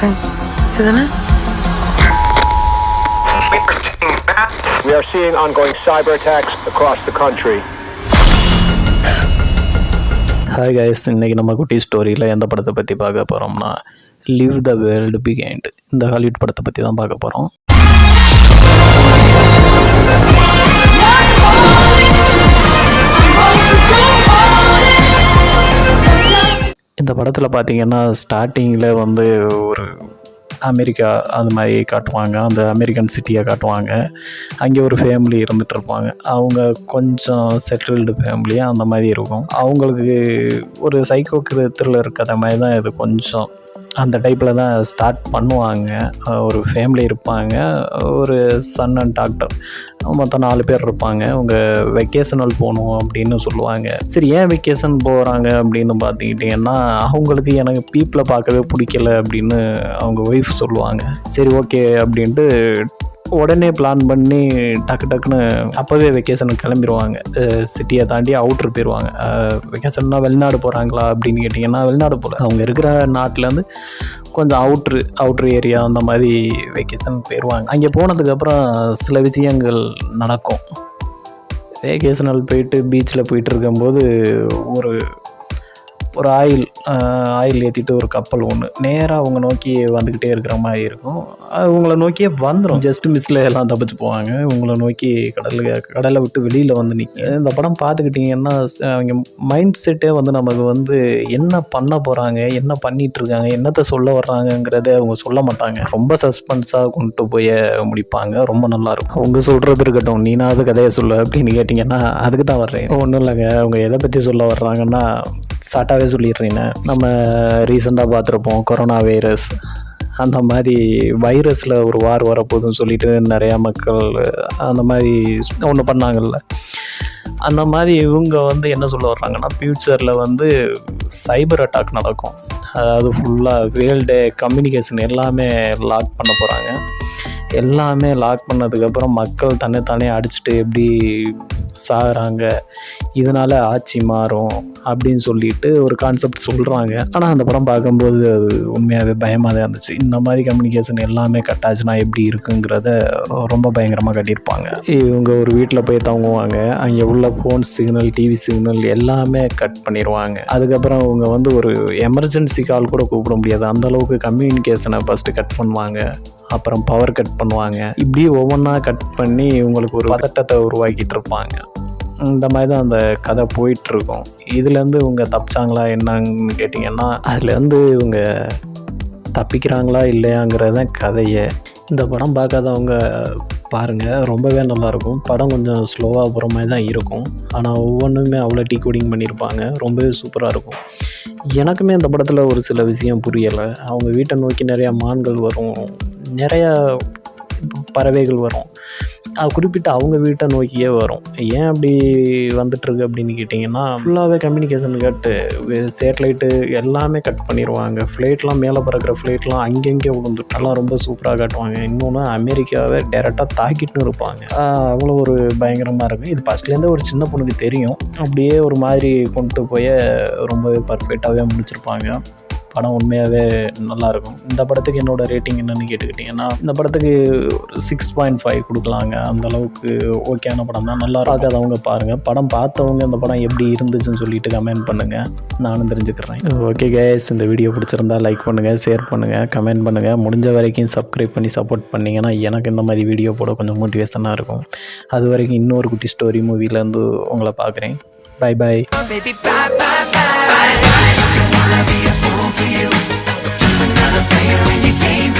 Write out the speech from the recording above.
இதுதானே? We are seeing ongoing cyber attacks across the country. Hi guys, இன்றைக்கி நம்ம குட்டி ஸ்டோரியில் எந்த படத்தை பற்றி பார்க்க போகிறோம்னா லிவ் த வேர்ல்டு பிஹைண்ட், இந்த ஹாலிவுட் படத்தை பற்றி தான் பார்க்க போகிறோம். இந்த படத்தில் பார்த்திங்கன்னா ஸ்டார்டிங்கில் வந்து ஒரு அமெரிக்கா அது மாதிரி காட்டுவாங்க. அந்த அமெரிக்கன் சிட்டியை காட்டுவாங்க. அங்கே ஒரு ஃபேமிலி இருந்துகிட்டு இருப்பாங்க. அவங்க கொஞ்சம் செட்டில்டு ஃபேமிலியாக அந்த மாதிரி இருக்கும். அவங்களுக்கு ஒரு சைக்கோ த்ரில்லர் கதை மாதிரி தான் இது. கொஞ்சம் அந்த டைப்பில் தான் ஸ்டார்ட் பண்ணுவாங்க. ஒரு ஃபேமிலி இருப்பாங்க, ஒரு சன் அண்ட் டாக்டர், மொத்தம் 4 பேர் இருப்பாங்க. அவங்க வெக்கேஷனல் போகணும் அப்படின்னு சொல்லுவாங்க. சரி, ஏன் வெக்கேஷன் போகிறாங்க அப்படின்னு பார்த்துக்கிட்டிங்கன்னா, அவங்களுக்கு எனக்கு பீப்புளை பார்க்கவே பிடிக்கல அப்படின்னு அவங்க ஒய்ஃப் சொல்லுவாங்க. சரி, ஓகே அப்படின்ட்டு உடனே பிளான் பண்ணி டக்குன்னு அப்போவே வெக்கேஷனுக்கு கிளம்பிடுவாங்க. சிட்டியை தாண்டி அவுட்ரு போயிடுவாங்க. வெக்கேஷன்னா வெளிநாடு போகிறாங்களா அப்படின்னு கேட்டிங்கன்னா, வெளிநாடு போகல. அவங்க இருக்கிற நாட்டிலேருந்து கொஞ்சம் அவுட்ரு ஏரியா அந்த மாதிரி வெக்கேஷன் போயிடுவாங்க. அங்கே போனதுக்கப்புறம் சில விஷயங்கள் நடக்கும். வெக்கேஷனல் போயிட்டு பீச்சில் போயிட்டு இருக்கும்போது ஒரு ஆயில் ஏற்றிட்டு ஒரு கப்பல் ஒன்று நேராக அவங்க நோக்கி வந்துக்கிட்டே இருக்கிற மாதிரி இருக்கும். அவங்கள நோக்கியே வந்துடும். ஜஸ்ட் மிஸ்ஸில் எல்லாம் தப்பிச்சு போவாங்க. உங்களை நோக்கி கடலை விட்டு வெளியில் வந்து நிற்கும். இந்த படம் பார்த்துக்கிட்டிங்கன்னா அவங்க மைண்ட் செட்டே வந்து நமக்கு வந்து என்ன பண்ண போகிறாங்க, என்ன பண்ணிகிட்ருக்காங்க, என்னத்தை சொல்ல வர்றாங்கங்கிறத அவங்க சொல்ல மாட்டாங்க. ரொம்ப சஸ்பென்ஸாக கொண்டு போய் முடிப்பாங்க. ரொம்ப நல்லாயிருக்கும். அவங்க சொல்கிறது இருக்கட்டும், நீனாவது கதையை சொல்ல அப்படின்னு கேட்டிங்கன்னா அதுக்கு தான் வர்றேன். ஒன்றும் இல்லைங்க, அவங்க எதை பற்றி சொல்ல வர்றாங்கன்னா ஸ்டார்ட்டாகவே சொல்லிடுறீங்க. நம்ம ரீசெண்டாக பார்த்துருப்போம் கொரோனா வைரஸ். அந்த மாதிரி வைரஸில் ஒரு வார் வரப்போகுதுன்னு சொல்லிட்டு நிறையா மக்கள் அந்த மாதிரி ஒன்று பண்ணாங்கல்ல. அந்த மாதிரி இவங்க வந்து என்ன சொல்ல வர்றாங்கன்னா, ஃப்யூச்சரில் வந்து சைபர் அட்டாக் நடக்கும். அதாவது ஃபுல்லாக வேர்ல்டு கம்யூனிகேஷன் எல்லாமே லாக் பண்ண போகிறாங்க. எல்லாமே லாக் பண்ணதுக்கப்புறம் மக்கள் தன்னைத்தானே அடிச்சுட்டு எப்படி சாகுறாங்க, இதனால் ஆட்சி மாறும் அப்படின்னு சொல்லிட்டு ஒரு கான்செப்ட் சொல்கிறாங்க. ஆனால் அந்த படம் பார்க்கும்போது அது உண்மையாகவே பயமாக தான் இருந்துச்சு. இந்த மாதிரி கம்யூனிகேஷன் எல்லாமே கட் ஆச்சுன்னா எப்படி இருக்குங்கிறத ரொம்ப பயங்கரமாக கட்டியிருப்பாங்க. இவங்க ஒரு வீட்டில் போய் தங்குவாங்க. அங்கே உள்ள ஃபோன் சிக்னல், டிவி சிக்னல் எல்லாமே கட் பண்ணிடுவாங்க. அதுக்கப்புறம் அவங்க வந்து ஒரு எமர்ஜென்சி கால் கூட கூப்பிட முடியாது, அந்தளவுக்கு கம்யூனிகேஷனை ஃபஸ்ட்டு கட் பண்ணுவாங்க. அப்புறம் பவர் கட் பண்ணுவாங்க. இப்படி ஒவ்வொன்றா கட் பண்ணி இவங்களுக்கு ஒரு பதட்டத்தை உருவாக்கிட்டு இருப்பாங்க. இந்த மாதிரி தான் அந்த கதை போயிட்டுருக்கும். இதுலேருந்து இவங்க தப்பிச்சாங்களா என்னன்னு கேட்டிங்கன்னா, அதுலேருந்து இவங்க தப்பிக்கிறாங்களா இல்லையாங்கிறது தான் கதையை. இந்த படம் பார்க்காதவங்க பாருங்கள், ரொம்பவே நல்லாயிருக்கும். படம் கொஞ்சம் ஸ்லோவாக போகிற மாதிரி தான் இருக்கும். ஆனால் ஒவ்வொன்றுமே அவ்வளோ டீகோடிங் பண்ணியிருப்பாங்க. ரொம்பவே சூப்பராக இருக்கும். எனக்குமே இந்த படத்தில் ஒரு சில விஷயம் புரியலை. அவங்க வீட்டை நோக்கி நிறையா மான்கள் வரும், நிறையா பறவைகள் வரும். அது குறிப்பிட்ட அவங்க வீட்டை நோக்கியே வரும். ஏன் அப்படி வந்துட்டுருக்கு அப்படின்னு கேட்டிங்கன்னா, ஃபுல்லாகவே கம்யூனிகேஷன் கட்டு, சேட்டலைட்டு எல்லாமே கட் பண்ணிடுவாங்க. ஃப்ளைட்லாம் மேலே பறக்கிற ஃப்ளைட்லாம் அங்கங்கே விழுந்துட்டுலாம் ரொம்ப சூப்பராக காட்டுவாங்க. இன்னொன்று அமெரிக்காவை டேரெக்டாக தாக்கிட்டு இருப்பாங்க. அவ்வளோ ஒரு பயங்கரமாக இருக்கும். இது ஃபஸ்ட்லேருந்தே ஒரு சின்ன பொண்ணுக்கு தெரியும். அப்படியே ஒரு மாதிரி கொண்டு போய் ரொம்பவே பர்ஃபெக்டாகவே முடிச்சிருப்பாங்க. படம் உண்மையாகவே நல்லாயிருக்கும். இந்த படத்துக்கு என்னோடய ரேட்டிங் என்னென்னு கேட்டுக்கிட்டிங்கன்னா, இந்த படத்துக்கு 6.5 கொடுக்கலாங்க. அந்தளவுக்கு ஓகேயான படம் தான். நல்லா பார்க்காதவங்க பாருங்கள். படம் பார்த்தவங்க இந்த படம் எப்படி இருந்துச்சுன்னு சொல்லிட்டு கமெண்ட் பண்ணுங்கள், நானும் தெரிஞ்சுக்கிறேன். ஓகே கைஸ், இந்த வீடியோ பிடிச்சிருந்தா லைக் பண்ணுங்கள், ஷேர் பண்ணுங்கள், கமெண்ட் பண்ணுங்கள். முடிஞ்ச வரைக்கும் சப்ஸ்கிரைப் பண்ணி சப்போர்ட் பண்ணிங்கன்னா எனக்கு இந்த மாதிரி வீடியோ போட கொஞ்சம் மோட்டிவேஷனாக இருக்கும். அது வரைக்கும் இன்னொரு குட்டி ஸ்டோரி மூவிலேருந்து உங்களை பார்க்குறேன். Bye bye.